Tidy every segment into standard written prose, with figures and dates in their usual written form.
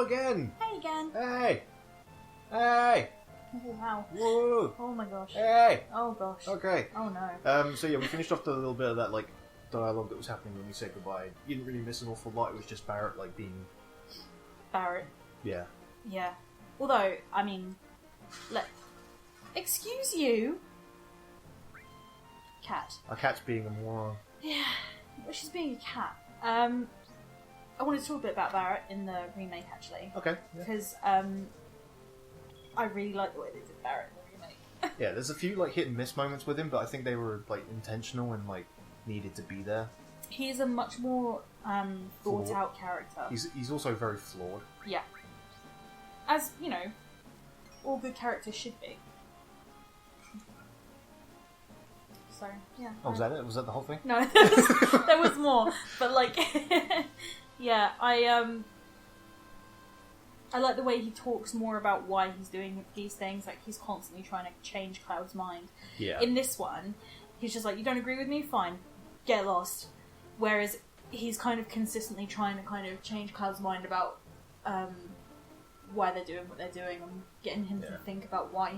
again! Hey again! Hey! Hey! Oh wow. Woo! Oh my gosh. Hey! Oh gosh. Okay. Oh no. So yeah, we finished off the little bit of that, like, dialogue that was happening when we said goodbye. You didn't really miss an awful lot, it was just Barrett, like, being... Barrett. Yeah. Yeah. Although, I mean... Excuse you? Cat. Our cat's being a moron. Yeah. Well, she's being a cat. I wanted to talk a bit about Barrett in the remake, actually. Okay. Yeah. Because, I really like the way they did Barrett in the remake. Yeah, there's a few, like, hit and miss moments with him, but I think they were, like, intentional and, like, needed to be there. He is a much more, thought out character. He's also very flawed. Yeah. As, you know, all good characters should be. So, yeah. Oh, was that it? Was that the whole thing? No, there was more. But, like, yeah, I like the way he talks more about why he's doing these things. Like, he's constantly trying to change Cloud's mind. Yeah. In this one, he's just like, you don't agree with me? Fine. Get lost. Whereas he's kind of consistently trying to kind of change Cloud's mind about why they're doing what they're doing and getting him to think about why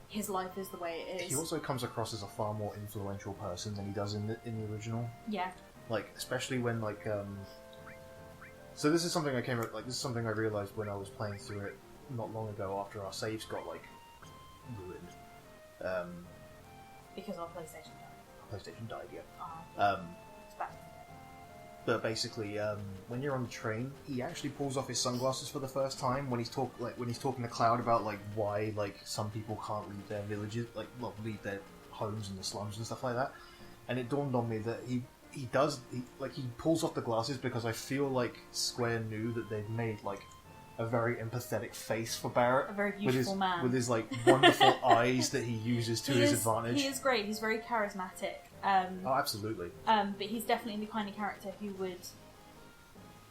his life is the way it is. He also comes across as a far more influential person than he does in the original. Yeah. Like, especially when, like, So this is something this is something I realised when I was playing through it not long ago after our saves got, like, ruined. Because our PlayStation died, yeah. it's back. But basically, when you're on the train, he actually pulls off his sunglasses for the first time when he's talking to Cloud about, like, why, like, some people can't leave their villages, leave their homes in the slums and stuff like that. And it dawned on me that he pulls off the glasses because I feel like Square knew that they'd made, like, a very empathetic face for Barrett. A very beautiful man. With his, like, wonderful eyes that he uses to his advantage. He is great. He's very charismatic. Oh, absolutely. But he's definitely the kind of character who would...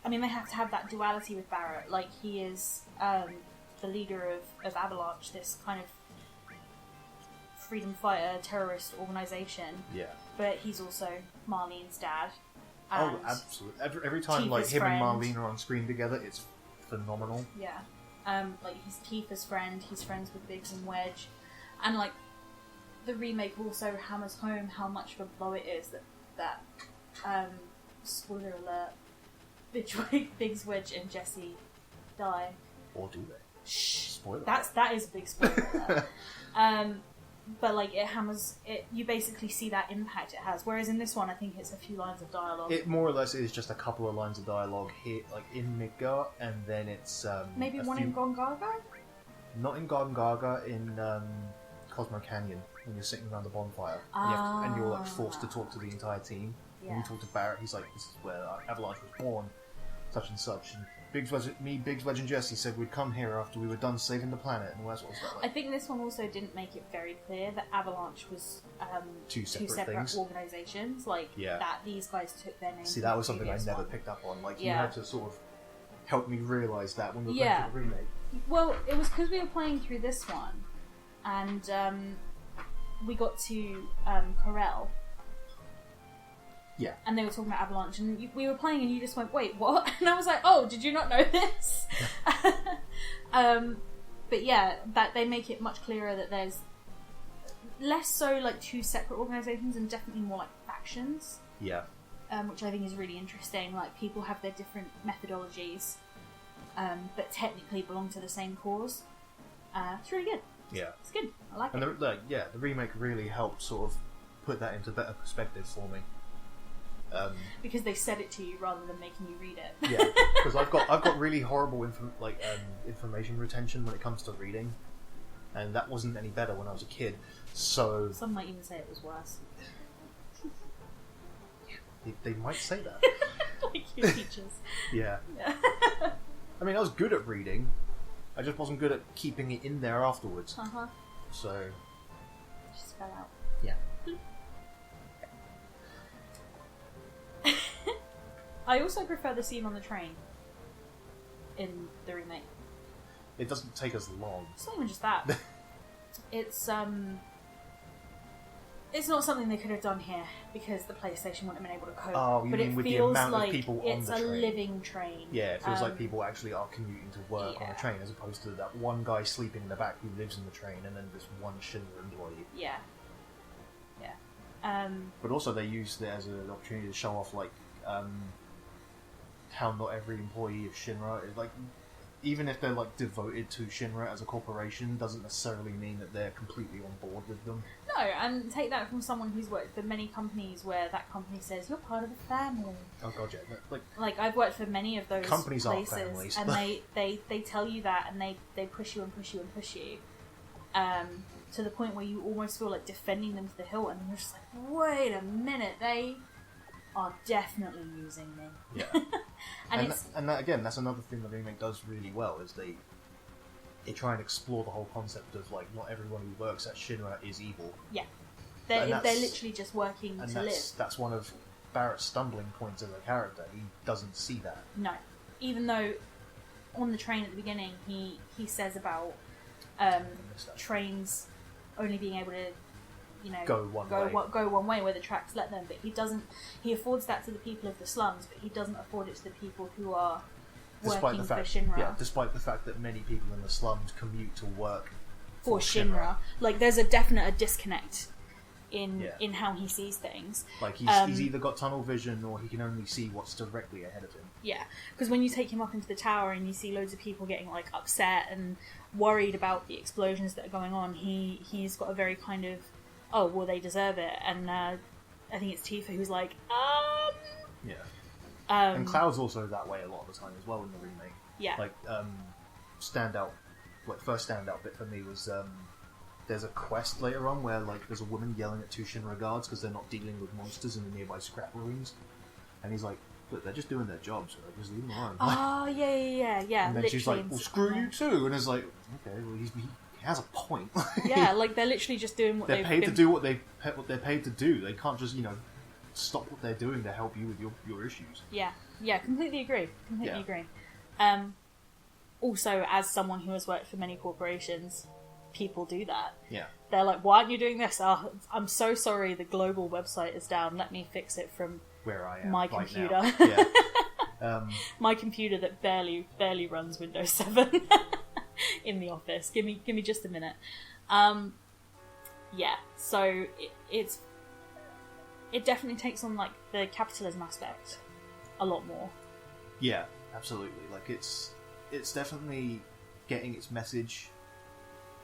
I mean, they have to have that duality with Barrett. Like, he is the leader of Avalanche, this kind of freedom fighter, terrorist organisation. Yeah. But he's also Marlene's dad. Oh, absolutely. Every time, like, him and Marlene are on screen together, it's phenomenal. Yeah. Like, he's Tifa's friend, he's friends with Biggs and Wedge. And, like, the remake also hammers home how much of a blow it is that spoiler alert, Biggs, Wedge and Jesse die. Or do they? Shh. Spoiler. That is a big spoiler alert. But, like, it hammers... you basically see that impact it has. Whereas in this one, I think it's a few lines of dialogue. It more or less is just a couple of lines of dialogue here, like, in Midgar, and then it's... Maybe one in Gongaga? Not in Gongaga, in Cosmo Canyon, when you're sitting around the bonfire. And you're, like, forced to talk to the entire team. Yeah. When you talk to Barrett, he's like, this is where Avalanche was born, such and such. And Biggs, Wedge, and Jesse said we'd come here after we were done saving the planet and all that sort of stuff. I think this one also didn't make it very clear that Avalanche was two separate organisations. Like, that these guys took their names. See, that was something I never picked up on. Like, you had to sort of help me realise that when we were playing through the remake. Well, it was because we were playing through this one, and we got to Corel. Yeah. And they were talking about Avalanche, and we were playing, and you just went, wait, what? And I was like, oh, did you not know this? But yeah, that they make it much clearer that there's less so like two separate organisations and definitely more like factions. Yeah. Which I think is really interesting. Like, people have their different methodologies, but technically belong to the same cause. It's really good. Yeah. It's good. I like it. And the remake really helped sort of put that into better perspective for me. Because they said it to you rather than making you read it. Yeah, because I've got really horrible information retention when it comes to reading, and that wasn't any better when I was a kid. So some might even say it was worse. They might say that. Like your teachers. Yeah. I mean, I was good at reading. I just wasn't good at keeping it in there afterwards. So just fell out. Yeah. I also prefer the scene on the train in the remake. It doesn't take as long. It's not even just that. It's It's not something they could have done here because the PlayStation wouldn't have been able to cope. Oh, you but mean it with the feels amount like of people on it's the a train? living train. Yeah, it feels like people actually are commuting to work on Yeah. a train, as opposed to that one guy sleeping in the back who lives in the train, and then this one Shinra employee. Yeah. But also they used it as an opportunity to show off, like, how not every employee of Shinra is, like, even if they're, like, devoted to Shinra as a corporation, doesn't necessarily mean that they're completely on board with them. No, and take that from someone who's worked for many companies where that company says, you're part of the family. Oh god, yeah. Like, I've worked for many of those companies aren't places, families. and they tell you that, and they push you and push you and push you, to the point where you almost feel like defending them to the hilt, and you're just like, wait a minute, they are definitely using me. Yeah. and that, again, that's another thing the remake does really well, is they try and explore the whole concept of, like, not everyone who works at Shinra is evil. Yeah. They're literally just working to live. That's one of Barrett's stumbling points as a character. He doesn't see that. No. Even though on the train at the beginning he says about trains only being able to, you know, go one way where the tracks let them, but he affords that to the people of the slums, but he doesn't afford it to the people who are working for Shinra. Yeah, despite the fact that many people in the slums commute to work for Shinra. Like, there's a definite disconnect in how he sees things. Like, he's either got tunnel vision or he can only see what's directly ahead of him. Yeah, because when you take him up into the tower and you see loads of people getting, like, upset and worried about the explosions that are going on, he's got a very kind of, oh, well, they deserve it. And I think it's Tifa who's like, Yeah. And Cloud's also that way a lot of the time as well in the remake. Yeah. Like, first standout bit for me was, there's a quest later on where, like, there's a woman yelling at two Shinra guards because they're not dealing with monsters in the nearby scrap ruins. And he's like, look, they're just doing their job, so just leave them alone. Oh, yeah. And then she's like, well, screw you too. And it's like, okay, well, he has a point. Yeah, like, they're literally just doing what they're paid to do what they're paid to do. They can't just, stop what they're doing to help you with your issues. Yeah, completely agree. Agree. Also, as someone who has worked for many corporations, people do that. Yeah. They're like, why aren't you doing this? Oh, I'm so sorry, the global website is down. Let me fix it from where I am my right computer. Now. Yeah. My computer that barely runs Windows 7 in the office. Give me just a minute. Yeah, so it definitely takes on, like, the capitalism aspect a lot more. Yeah, absolutely. Like, it's definitely getting its message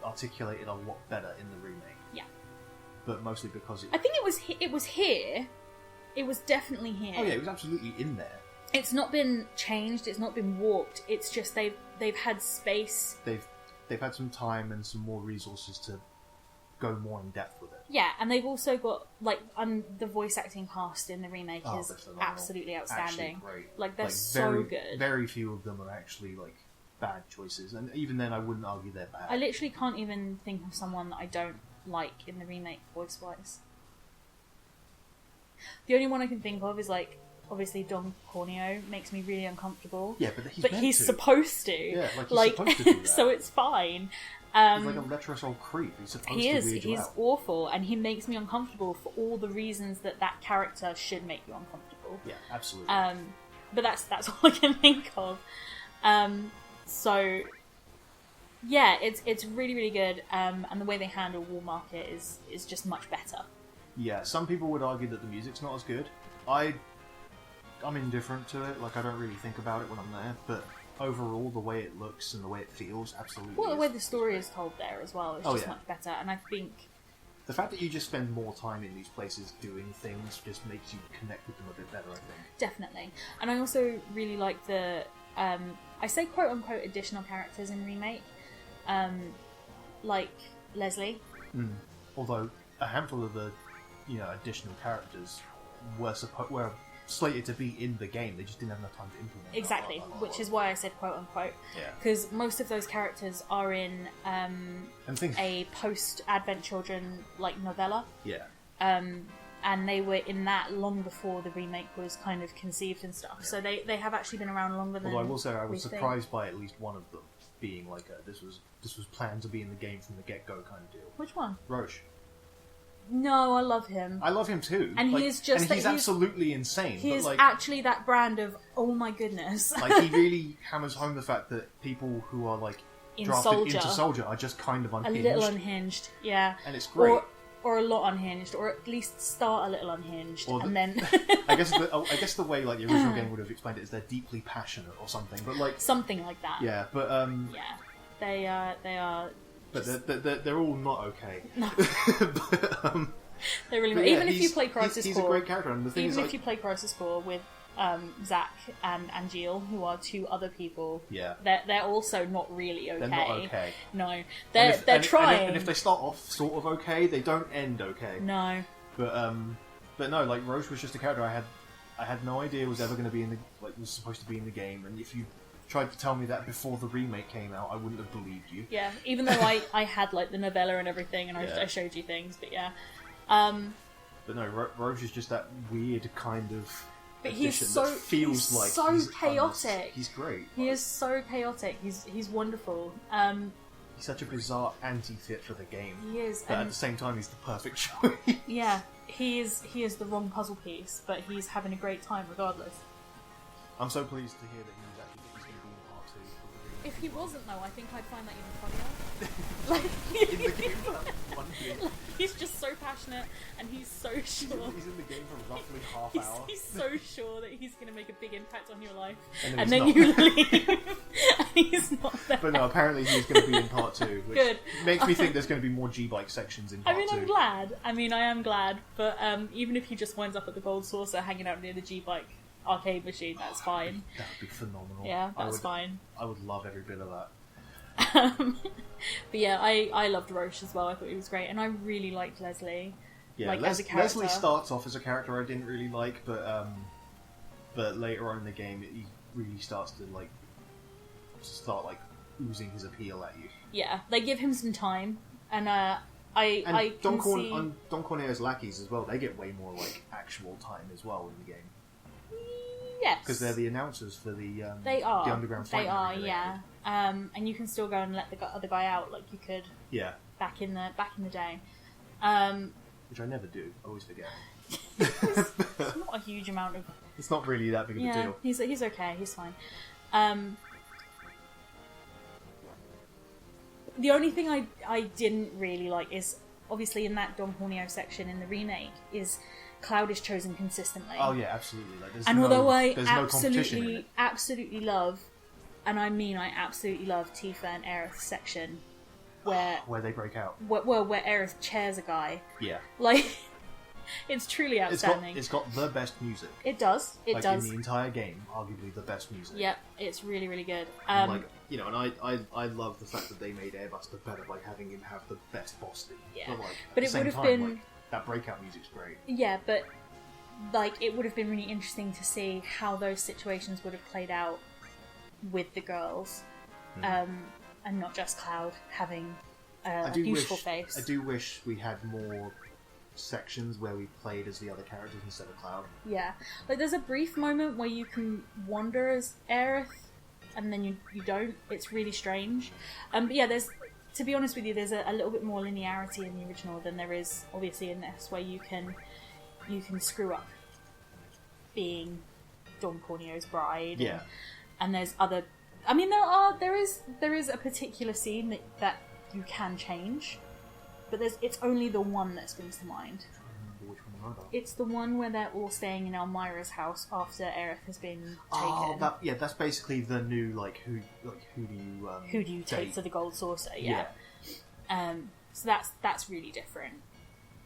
articulated a lot better in the remake. Yeah. But mostly because I think it was here. It was definitely here. Oh yeah, it was absolutely in there. It's not been changed. It's not been warped. It's just they've had space. They've had some time and some more resources to go more in depth with it. Yeah, and they've also got, like, the voice acting cast in the remake is absolutely outstanding. Actually great. Like, they're very, good. Very few of them are actually, like, bad choices, and even then I wouldn't argue they're bad. I literally can't even think of someone that I don't like in the remake voice-wise. The only one I can think of is, like, obviously Don Corneo makes me really uncomfortable. Yeah, but he's supposed to. Yeah, like, he's supposed to do that. So it's fine. He's like a lecherous old creep. He's supposed to weird you out. He's awful, and he makes me uncomfortable for all the reasons that character should make you uncomfortable. Yeah, absolutely. But that's all I can think of. So yeah, it's really, really good, and the way they handle Wall Market is just much better. Yeah, some people would argue that the music's not as good. I'm indifferent to it. Like, I don't really think about it when I'm there, but overall, the way it looks and the way it feels, absolutely. Well, the way the story is told there as well is just much better, and I think the fact that you just spend more time in these places doing things just makes you connect with them a bit better, I think. Definitely. And I also really like the I say quote-unquote additional characters in Remake, like Leslie. Although a handful of the additional characters were slated to be in the game, they just didn't have enough time to implement. Exactly, which is why I said quote-unquote. Yeah. Because most of those characters are in a post-Advent Children, like, novella. Yeah. And they were in that long before the remake was kind of conceived and stuff. Yeah. So they have actually been around longer than. Although I will say I was surprised by at least one of them being like this was planned to be in the game from the get-go kind of deal. Which one? Roche. No, I love him. I love him too. And he is just... And he's absolutely insane. He but is like, actually that brand of, oh my goodness. like, he really hammers home the fact that people who are, like, drafted into Soldier are just kind of unhinged. A little unhinged, yeah. And it's great. Or a lot unhinged, or at least start a little unhinged, and then... I guess the way, like, the original game would have explained it is they're deeply passionate or something, but, like... Something like that. Yeah, but, Yeah, they are... But they're all not okay. No. But, they're really... but yeah, even if you play Crisis he's Core... a great character, and the thing even is, if like... you play Crisis Core with Zach and Jill, who are two other people, Yeah. they're also not really okay. They're not okay. No. They're trying. And if they start off sort of okay, they don't end okay. No. But no, like, Roche was just a character I had no idea was ever going to be was supposed to be in the game, and if you tried to tell me that before the remake came out, I wouldn't have believed you. Yeah, even though I had, like, the novella and everything, and I showed you things, but yeah. But no, Roche is just that weird kind of... But he's so feels like so chaotic. He's great. He is so chaotic. He's wonderful. He's such a bizarre anti-fit for the game. He is, but at the same time, he's the perfect choice. Yeah, he is the wrong puzzle piece, but he's having a great time regardless. I'm so pleased to hear that he's going to be in part 2. Of the If he wasn't, though, I think I'd find that even funnier. in the game, like, he's just so passionate, and he's so sure. He's in the game for roughly half hour. He's so sure that he's going to make a big impact on your life, and then you leave, and he's not there. But no, apparently he's going to be in part 2, which Good. makes me think there's going to be more G-Bike sections in part 2. I'm glad. I am glad, but even if he just winds up at the Gold Saucer hanging out near the G-Bike arcade machine, that's fine. That would be phenomenal. Yeah, that's fine. I would love every bit of that. But yeah, I loved Roche as well. I thought he was great, and I really liked Leslie. Yeah, as a character. Leslie starts off as a character I didn't really like, but later on in the game, he really starts to start oozing his appeal at you. Yeah, they give him some time, and Don Corneo's lackeys as well. They get way more actual time as well in the game. Yes, because they're the announcers for the they are the underground fight. They are, yeah. And you can still go and let the other guy out like you could. Yeah. Back in the day. Which I never do. I always forget. It's not a huge amount of. It's not really that big of a deal. He's okay. He's fine. The only thing I didn't really like is obviously in that Don Corneo section in the remake is Cloud is chosen consistently. Oh yeah, absolutely. Although I absolutely love, and I mean I absolutely love Tifa and Aerith's section where they break out. Where Aerith chairs a guy. Yeah. It's truly outstanding. It's got the best music. It does. It does. In the entire game, arguably the best music. Yep, it's really, really good. And I love the fact that they made Airbuster better by having him have the best boss theme. Yeah. But it would have been that breakout music's great. Yeah, but it would have been really interesting to see how those situations would have played out with the girls, and not just Cloud having a beautiful face. I do wish we had more sections where we played as the other characters instead of Cloud. Yeah, there's a brief moment where you can wander as Aerith, and then you don't. It's really strange. But yeah, to be honest with you, there's a little bit more linearity in the original than there is obviously in this, where you can screw up being Don Corneo's bride. Yeah, and there's other. I mean, there is a particular scene that you can change. But it's only the one that springs to mind. Which one? It's the one where they're all staying in Elmira's house after Aerith has been taken. That's basically the new who do you take to the Gold Saucer? Yeah. So that's really different,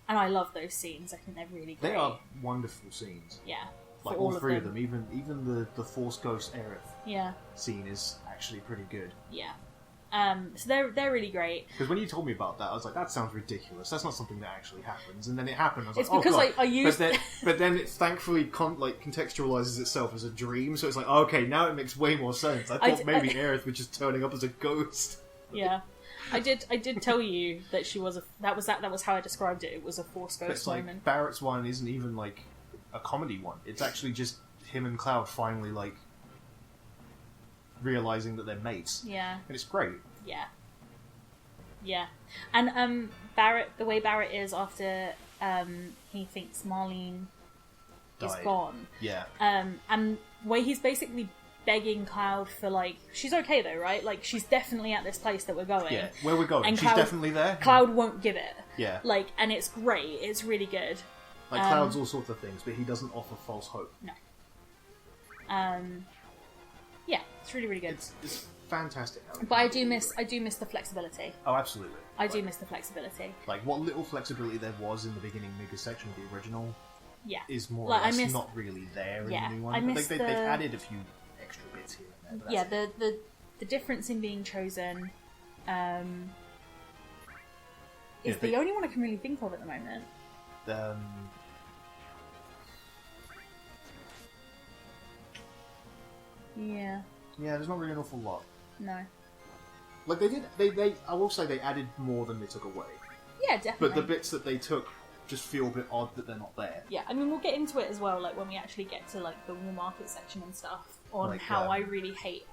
and I love those scenes. I think they're really great. They are wonderful scenes. Yeah, all three of them. Even the Force Ghost Aerith scene is actually pretty good. Yeah. So they're really great. Because when you told me about that, I was like, that sounds ridiculous. That's not something that actually happens. And then it happened. I was it's like, because God. I used... But then it thankfully contextualizes itself as a dream. So it's like, okay, now it makes way more sense. I thought maybe Aerith was just turning up as a ghost. Yeah. I did tell you that she was that was how I described it. It was a Force Ghost moment. Barrett's one isn't even a comedy one. It's actually just him and Cloud finally realizing that they're mates. Yeah. And it's great. Yeah. Yeah. And Barrett, the way Barrett is after he thinks Marlene is Died. gone. Yeah. And where he's basically begging Cloud for, like, she's okay though, right? Like, she's definitely at this place that we're going. Yeah, where we're going. And She's definitely there. Cloud won't give it. Yeah. Like, and it's great. It's really good. Like, Cloud's all sorts of things, but he doesn't offer false hope. No. Yeah, it's really, really good. It's fantastic. But I do miss the flexibility. Oh, absolutely. I do miss the flexibility. Like, what little flexibility there was in the beginning Mega section of the original Yeah. is more Like, or less not really there in the new one. But they've added a few extra bits here and there. But that's it. The difference in being chosen is Yeah, the only one I can really think of at the moment. Yeah. Yeah, there's not really an awful lot. No. Like, they I will say they added more than they took away. Yeah, definitely. But the bits that they took just feel a bit odd that they're not there. Yeah, I mean, we'll get into it as well, like, when we actually get to, like, the Wool Market section and stuff, on Like, how I really hate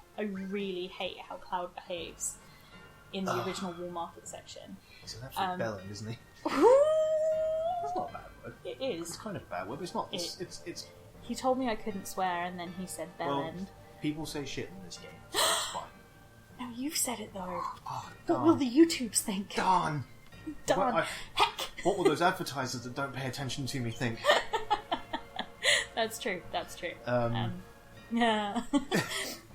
how Cloud behaves in the original Wool Market section. He's an absolute bellend, isn't he? That's not a bad word. It is. It's kind of a bad word, but it's not. It's He told me I couldn't swear, and then he said well, bellend. people say shit in this game, so it's fine. No, you've said it, though. Oh, What will the YouTubes think? Darn! Darn. Heck! What will those advertisers that don't pay attention to me think? That's true. Yeah. Yeah,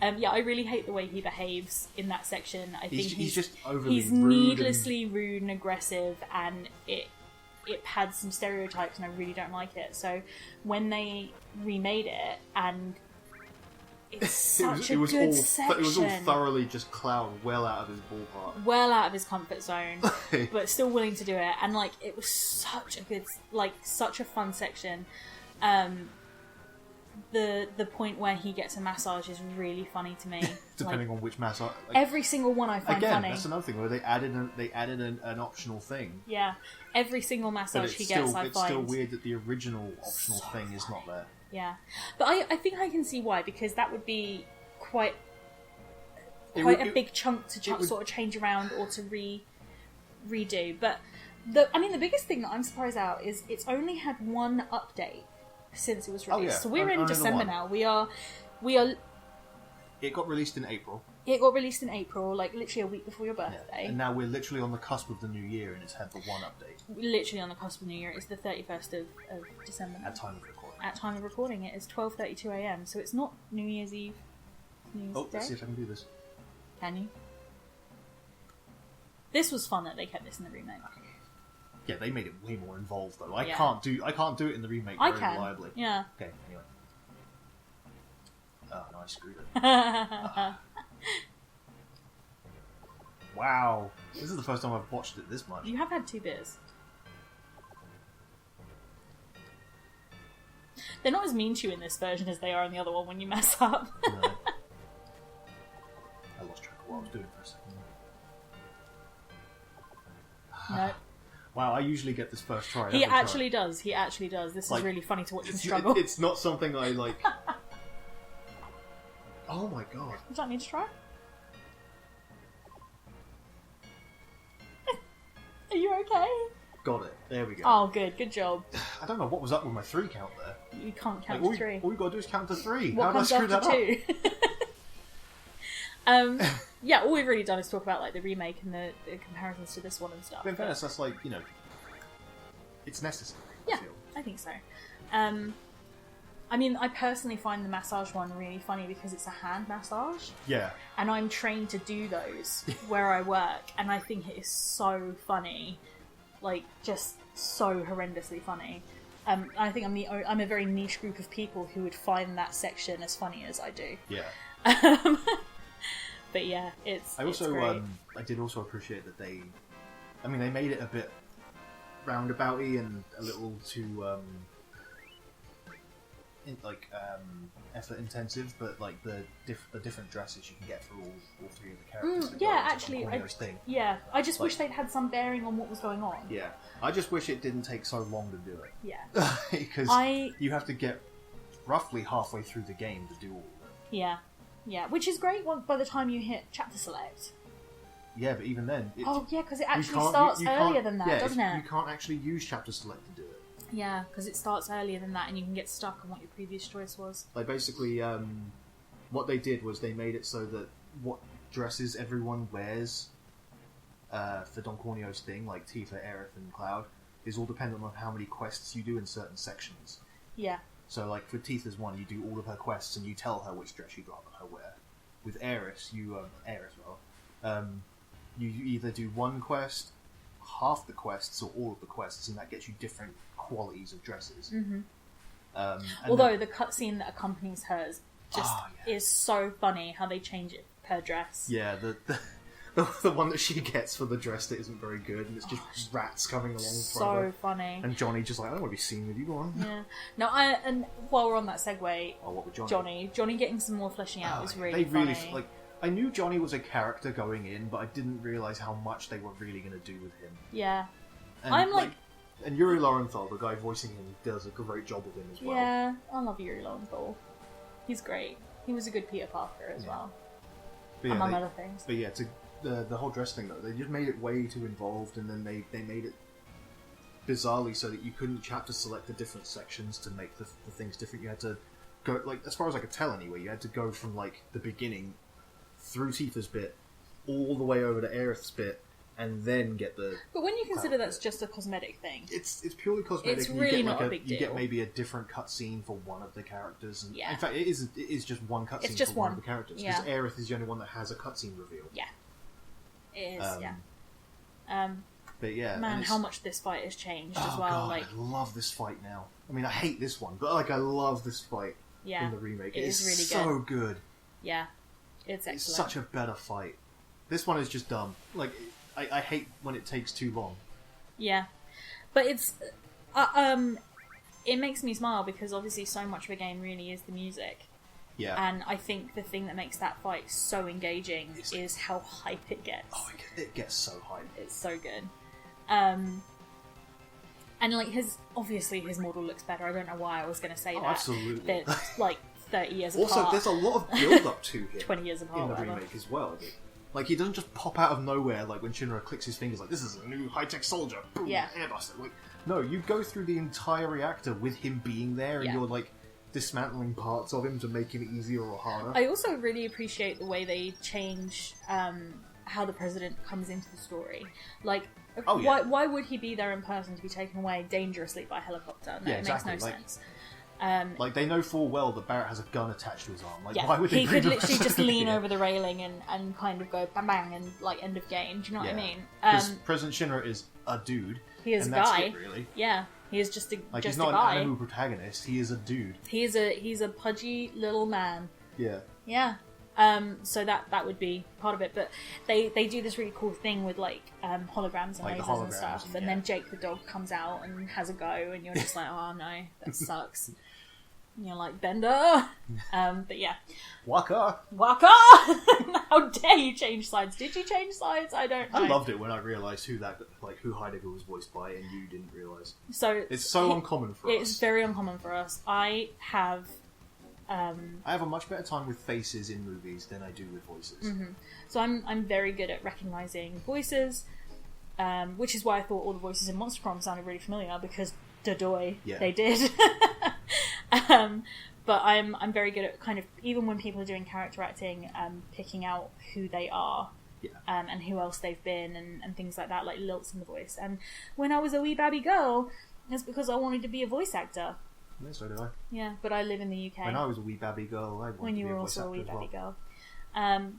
I really hate the way he behaves in that section. I think he's just overly he's rude needlessly rude and aggressive, and it pads some stereotypes, and I really don't like it. So when they remade it, and it's such a good section, it was all thoroughly just Cloud well out of his ballpark, well out of his comfort zone, but still willing to do it, and like it was such a good, like such a fun section. The point where he gets a massage is really funny to me. Depending on which massage. Like, every single one I find again, funny. that's another thing where they added an optional thing. Yeah, every single massage he gets, I it's find. still weird that the original optional thing is not there. Yeah, but I think I can see why, because that would be quite a big chunk to sort of change around or to redo. But the biggest thing that I'm surprised out is it's only had one update since it was released. Oh, yeah. So we're in December now. We are. It got released in April. It got released in April, like literally a week before your birthday. Yeah. And now we're literally on the cusp of the new year, and it's had the one update. Literally on the cusp of New Year. It's the 31st of December. At time of recording. At time of recording, it is 12:32 a.m. So it's not New Year's Eve. New Year's Day. Let's see if I can do this. Can you? This was fun that they kept this in the remake. Yeah, they made it way more involved though. I Yeah. can't do it in the remake I very can. reliably. Yeah. Okay, anyway. Oh no, I screwed it. Wow. This is the first time I've watched it this much. You have had 2 beers. They're not as mean to you in this version as they are in the other one when you mess up. No. I lost track of what I was doing for a second. No. Wow, I usually get this first try. He every actually time. does. He actually does. This Like, is really funny to watch him It's, struggle. it's not something I like. Oh my god. Would you like me to try? Are you okay? Got it. There we go. Oh, good. Good job. I don't know what was up with my 3 count there. You can't count All to 3. we gotta do is count to 3. What How did I comes screw that after up? 2? Yeah, all we've really done is talk about like the remake and the comparisons to this one and stuff. But in fairness, that's like, it's necessary. Yeah, I feel. I think so. I mean, I personally find the massage one really funny because it's a hand massage, Yeah. and I'm trained to do those where I work, and I think it is so funny, like just so horrendously funny. I think I'm a very niche group of people who would find that section as funny as I do. Yeah. But yeah, it's I great. did also appreciate that they made it a bit roundabouty and a little too effort intensive, but like the different dresses you can get for all 3 of the characters. Yeah, actually, I just Like- wish they'd had some bearing on what was going on. Yeah, I just wish it didn't take so long to do it. Yeah. Because you have to get roughly halfway through the game to do all of it. Yeah, which is great by the time you hit chapter select. Yeah, but even then... Oh, yeah, because it actually starts earlier than that, doesn't it? You can't actually use chapter select to do it. Yeah, because it starts earlier than that, and you can get stuck on what your previous choice was. Like, basically, what they did was they made it so that what dresses everyone wears for Don Corneo's thing, like Tifa, Aerith, and Cloud, is all dependent on how many quests you do in certain sections. Yeah. So, like, for Tifa's one, you do all of her quests, and you tell her which dress you'd rather her wear. With Aerith, you either do one quest, half the quests, or all of the quests, and that gets you different qualities of dresses. Mm-hmm. Although the cutscene that accompanies hers is so funny how they change it per dress. Yeah, the one that she gets for the dress that isn't very good, and it's just rats coming along. So funny. And Johnny just like, I don't want to be seen with you. Go on. Yeah. No, and while we're on that segue, what with Johnny getting some more fleshing out is really funny. Like, I knew Johnny was a character going in, but I didn't realise how much they were really going to do with him. Yeah. And, and Yuri Lowenthal, the guy voicing him, does a great job with him as well. Yeah, I love Yuri Lowenthal. He's great. He was a good Peter Parker as well. Among other things. But yeah, the whole dress thing, though, they just made it way too involved, and then they made it bizarrely so that you couldn't chapter select the different sections to make the things different. You had to go, like, as far as I could tell anyway, you had to go from, like, the beginning through Tifa's bit all the way over to Aerith's bit, and then get the... But when you consider that's just a cosmetic thing... It's purely cosmetic. It's really not a big deal. You get maybe a different cutscene for one of the characters. And yeah. In fact, it is just one cutscene for one of the characters. Because Aerith is the only one that has a cutscene reveal. Yeah. It is, yeah. But yeah... Man, how much this fight has changed as well. God, I love this fight now. I mean, I hate this one, but, like, I love this fight in the remake. It is really so good. Yeah. It's excellent. It's such a better fight. This one is just dumb. Like... I hate when it takes too long. Yeah. But it's... it makes me smile because obviously so much of a game really is the music. Yeah. And I think the thing that makes that fight so engaging is how hype it gets. Oh, it gets so hype. It's so good. And like his model looks better. I don't know why I was going to say that. Absolutely. They're like 30 years apart. Also, there's a lot of build up to him. 20 years apart. In the remake as well. Like, he doesn't just pop out of nowhere, like, when Shinra clicks his fingers, like, this is a new high-tech soldier, boom, airbuster. Like, no, you go through the entire reactor with him being there, and you're, like, dismantling parts of him to make him easier or harder. I also really appreciate the way they change how the president comes into the story. Like, why would he be there in person to be taken away dangerously by helicopter? No, it makes no sense. Like, they know full well that Barrett has a gun attached to his arm. Like, why would they he could literally just lean over the railing and kind of go bang bang and, like, end of game. Do you know what I mean? Because President Shinra is a dude. He is and a guy. That's it, really. Yeah, he is just a like, just he's not a guy. an anime protagonist. He is a dude. He's a pudgy little man. Yeah. Yeah. So that would be part of it, but they do this really cool thing with like holograms and like lasers and stuff, and then Jake the dog comes out and has a go, and you're just like, oh no, that sucks. And you're like, Bender. But yeah. Waka! How dare you change sides? Did you change sides? I don't know. I loved it when I realised who Heidegger was voiced by, and you didn't realise. So it's so uncommon for us. It's very uncommon for us. I have a much better time with faces in movies than I do with voices. Mm-hmm. So I'm very good at recognising voices, which is why I thought all the voices in Monster Prom sounded really familiar, because they did. But I'm very good at kind of, even when people are doing character acting, picking out who they are, and who else they've been, and things like that, like lilts in the voice. And when I was a wee baby girl, it's because I wanted to be a voice actor. Yeah, so did I. Yeah, but I live in the UK. When I was a wee baby girl, I wanted to be a voice actor. When you were also a wee baby girl.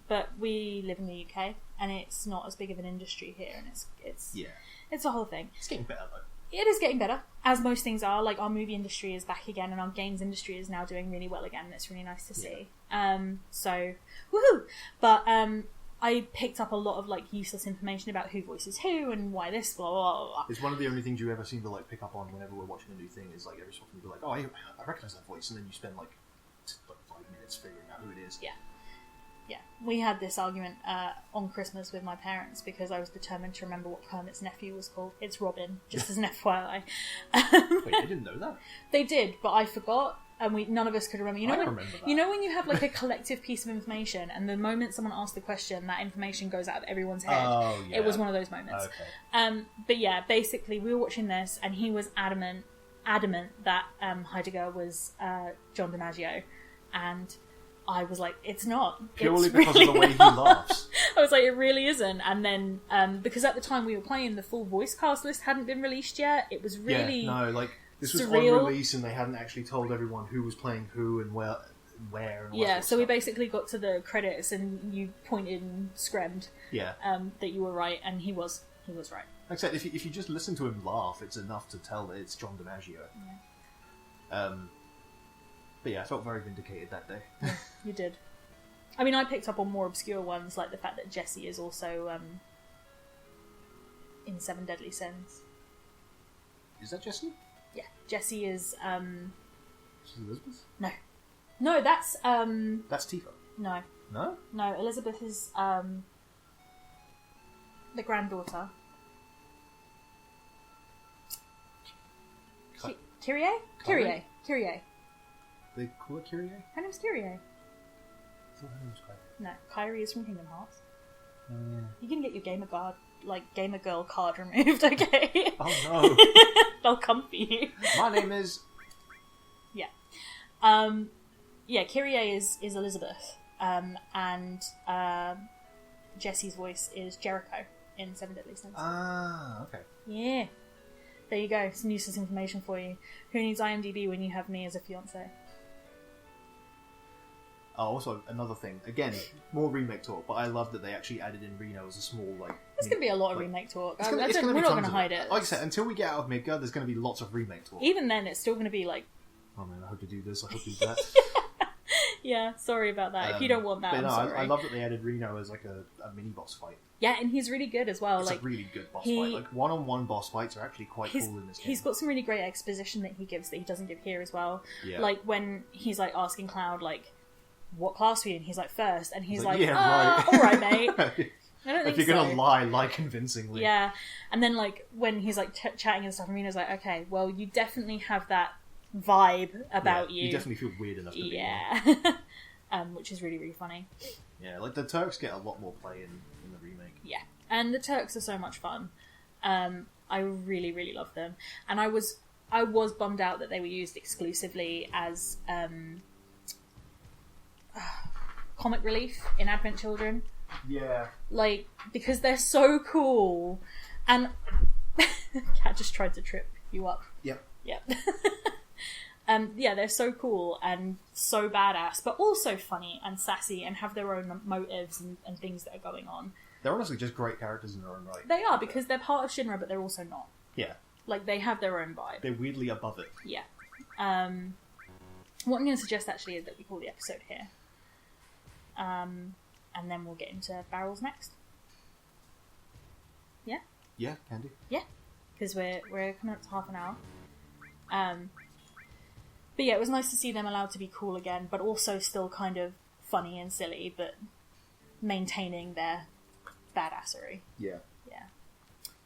But we live in the UK, and it's not as big of an industry here, and it's a whole thing. It's getting better though. It is getting better, as most things are. Like, our movie industry is back again, and our games industry is now doing really well again, and it's really nice to see. So, woohoo! But I picked up a lot of like useless information about who voices who and why this, blah blah blah. Blah. It's one of the only things you ever seem to like pick up on whenever we're watching a new thing. Is like every so often you be like, oh, I recognise that voice, and then you spend like 5 minutes figuring out who it is. Yeah, we had this argument on Christmas with my parents because I was determined to remember what Kermit's nephew was called. It's Robin, just as an FYI. Wait, they didn't know that? They did, but I forgot. and none of us could remember. I remember that. You know when you have like a collective piece of information, and the moment someone asks the question, that information goes out of everyone's head. Oh, yeah. It was one of those moments. Okay. But yeah, basically, we were watching this, and he was adamant that Heidegger was John DiMaggio, and I was like, it's not. Purely it's because really of the way he not. laughs. I was like, it really isn't. And then, because at the time we were playing, the full voice cast list hadn't been released yet. It was really this was surreal. on release, and they hadn't actually told everyone who was playing who and where and all that so we stuff. basically got to the credits, and you pointed and screamed that you were right, and he was right. Except if you just listen to him laugh, it's enough to tell that it's John DiMaggio. Yeah. But yeah, I felt very vindicated that day. Yeah, you did. I mean, I picked up on more obscure ones, like the fact that Jesse is also in Seven Deadly Sins. Is that Jesse? Yeah, Jesse is. Is it Elizabeth? No, that's That's Tifa. No, Elizabeth is the granddaughter. Kyrie. They call it Kyrie? Her name's Kyrie. I thought her name was Kyrie. No, Kyrie is from Kingdom Hearts. Oh, yeah. You can get your gamer girl card removed, okay? Oh no. They'll come for you. My name is... Kyrie is Elizabeth. And Jesse's voice is Jericho in Seven Deadly Sins. Ah, okay. Yeah. There you go. Some useless information for you. Who needs IMDb when you have me as a fiancé? Oh, also, another thing. Again, more remake talk, but I love that they actually added in Reno as a small, There's going to be a lot of remake talk. We're not going to hide it. Like I said, until we get out of Midgar, there's going to be lots of remake talk. Even then, it's still going to be like... Oh man, I hope you do this, I hope you do that. Yeah, sorry about that. If you don't want that, but I'm sorry. I love that they added Reno as like a mini-boss fight. Yeah, and he's really good as well. It's like a really good boss fight. Like, one-on-one boss fights are actually quite cool in this game. He's got some really great exposition that he gives that he doesn't give here as well. Yeah. Like, when he's, like, asking Cloud, like, what class are you in? He's like, first. And he's like, yeah, right. Alright, mate. I don't think if you're going to lie convincingly. Yeah. And then, like, when he's, like, chatting and stuff, Reno's like, okay, well, you definitely have that vibe about you. You definitely feel weird enough to be in. Which is really, really funny. Yeah, like, the Turks get a lot more play in the remake. Yeah. And the Turks are so much fun. I really, really love them. And I was bummed out that they were used exclusively as comic relief in Advent Children. Yeah. Like, because they're so cool. And Cat just tried to trip you up. Yep. They're so cool and so badass, but also funny and sassy and have their own motives and things that are going on. They're honestly just great characters in their own right. They are, because they're part of Shinra, but they're also not. Yeah. Like, they have their own vibe. They're weirdly above it. Yeah. What I'm going to suggest, actually, is that we call the episode here. And then we'll get into barrels next. Yeah? Yeah, can do. Yeah. Because we're coming up to half an hour. But yeah, it was nice to see them allowed to be cool again, but also still kind of funny and silly, but maintaining their badassery. Yeah. Yeah.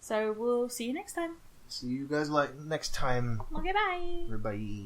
So we'll see you next time. See you guys next time. Okay, bye. Bye.